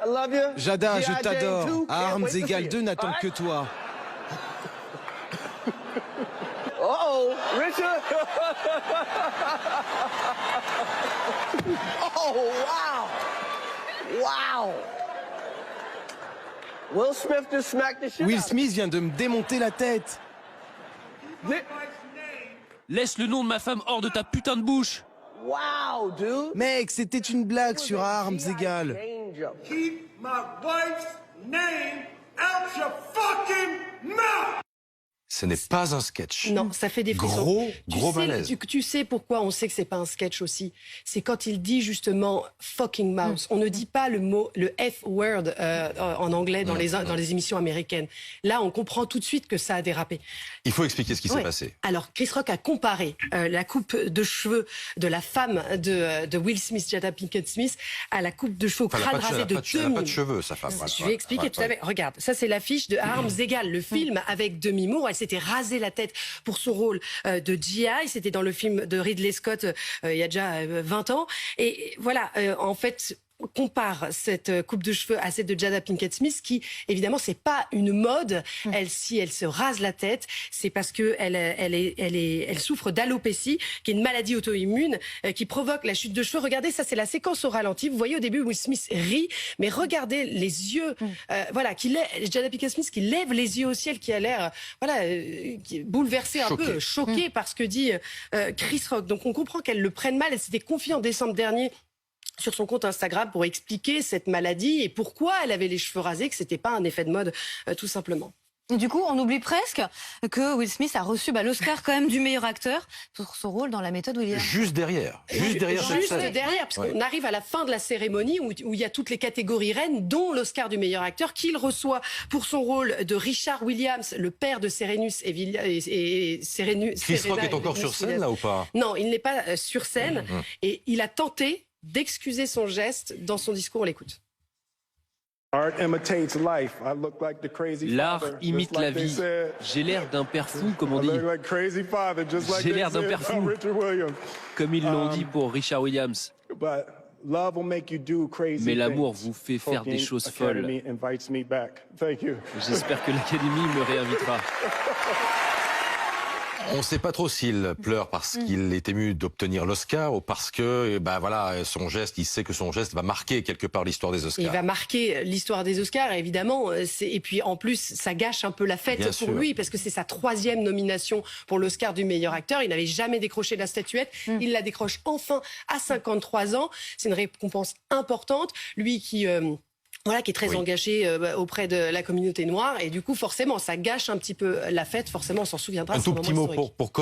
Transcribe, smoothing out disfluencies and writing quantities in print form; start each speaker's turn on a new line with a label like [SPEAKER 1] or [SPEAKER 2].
[SPEAKER 1] love you.
[SPEAKER 2] Jada, je
[SPEAKER 1] G.I. Jane
[SPEAKER 2] t'adore.
[SPEAKER 1] 2,
[SPEAKER 2] À
[SPEAKER 1] can't
[SPEAKER 2] armes
[SPEAKER 1] wait to see
[SPEAKER 2] égales,
[SPEAKER 1] it.
[SPEAKER 2] 2 n'attendent
[SPEAKER 1] All
[SPEAKER 2] que
[SPEAKER 1] right?
[SPEAKER 2] toi.
[SPEAKER 1] Uh-oh, Richard. Oh, wow. Wow. Will Smith just smacked the shit
[SPEAKER 2] Will
[SPEAKER 1] out of
[SPEAKER 2] Smith vient de me démonter la tête.
[SPEAKER 1] him.
[SPEAKER 3] Laisse le nom de ma femme hors de ta putain de bouche.
[SPEAKER 1] Wow, dude.
[SPEAKER 2] Mec, c'était une blague sur À armes
[SPEAKER 1] G.I.
[SPEAKER 2] égales.
[SPEAKER 1] Jane joke.
[SPEAKER 4] Keep my wife's name out your fucking mouth!
[SPEAKER 5] Ce n'est pas un sketch.
[SPEAKER 6] Non, ça fait des frissons.
[SPEAKER 5] Gros malaise.
[SPEAKER 6] Tu sais pourquoi on sait que c'est pas un sketch aussi. C'est quand il dit justement fucking mouse. On ne dit pas le mot, le F-word en anglais dans les émissions américaines. Là, on comprend tout de suite que ça a dérapé.
[SPEAKER 5] Il faut expliquer ce qui s'est
[SPEAKER 6] Ouais.
[SPEAKER 5] passé.
[SPEAKER 6] Alors, Chris Rock a comparé la coupe de cheveux de la femme de Will Smith, Jada Pinkett Smith, à la coupe de cheveux au
[SPEAKER 5] Elle n'a
[SPEAKER 6] crâne
[SPEAKER 5] pas,
[SPEAKER 6] rasé de
[SPEAKER 5] elle a pas de
[SPEAKER 6] Demi.
[SPEAKER 5] cheveux, sa femme.
[SPEAKER 6] Je vais expliquer tout à fait. Regarde, ça c'est l'affiche de À armes égales, le film avec Demi Moore. Elle s'était rasé la tête pour son rôle de G.I. C'était dans le film de Ridley Scott il y a déjà 20 ans. Et voilà, en fait, compare cette coupe de cheveux à celle de Jada Pinkett Smith, qui évidemment c'est pas une mode. Si elle se rase la tête, c'est parce que elle souffre d'alopécie, qui est une maladie auto-immune qui provoque la chute de cheveux. Regardez, ça c'est la séquence au ralenti. Vous voyez au début Will Smith rit, mais regardez les yeux. Voilà, Jada Pinkett Smith qui lève les yeux au ciel, qui a l'air qui est bouleversé, un peu choqué par ce que dit Chris Rock. Donc on comprend qu'elle le prenne mal. Elle s'était confiée en décembre dernier sur son compte Instagram pour expliquer cette maladie et pourquoi elle avait les cheveux rasés, que c'était pas un effet de mode, tout simplement.
[SPEAKER 7] Du coup, on oublie presque que Will Smith a reçu l'Oscar quand même du meilleur acteur pour son rôle dans La méthode Williams.
[SPEAKER 5] Juste derrière. Juste derrière cette scène.
[SPEAKER 6] Derrière, parce qu'on arrive à la fin de la cérémonie où il y a toutes les catégories reines, dont l'Oscar du meilleur acteur, qu'il reçoit pour son rôle de Richard Williams, le père de Serenus et Serenus.
[SPEAKER 5] Chris Rock est encore sur scène, là, ou pas?
[SPEAKER 6] Non, il n'est pas sur scène. Et il a tenté d'excuser son geste dans son discours. On l'écoute.
[SPEAKER 3] L'art imite la vie. J'ai l'air d'un père fou, comme on dit. J'ai l'air d'un père fou, comme ils l'ont dit pour Richard Williams. Mais l'amour vous fait faire des choses folles. J'espère que l'Académie me réinvitera.
[SPEAKER 5] On ne sait pas trop s'il pleure parce qu'il est ému d'obtenir l'Oscar ou parce que, voilà, son geste, il sait que son geste va marquer quelque part l'histoire des Oscars.
[SPEAKER 6] Il va marquer l'histoire des Oscars, évidemment. Et puis, en plus, ça gâche un peu la fête
[SPEAKER 5] Bien
[SPEAKER 6] pour
[SPEAKER 5] sûr.
[SPEAKER 6] lui, parce que c'est sa 3e nomination pour l'Oscar du meilleur acteur. Il n'avait jamais décroché la statuette. Il la décroche enfin à 53 ans. C'est une récompense importante. Lui qui est très engagé auprès de la communauté noire. Et du coup, forcément, ça gâche un petit peu la fête. Forcément, on s'en souviendra.
[SPEAKER 5] Un tout petit mot pour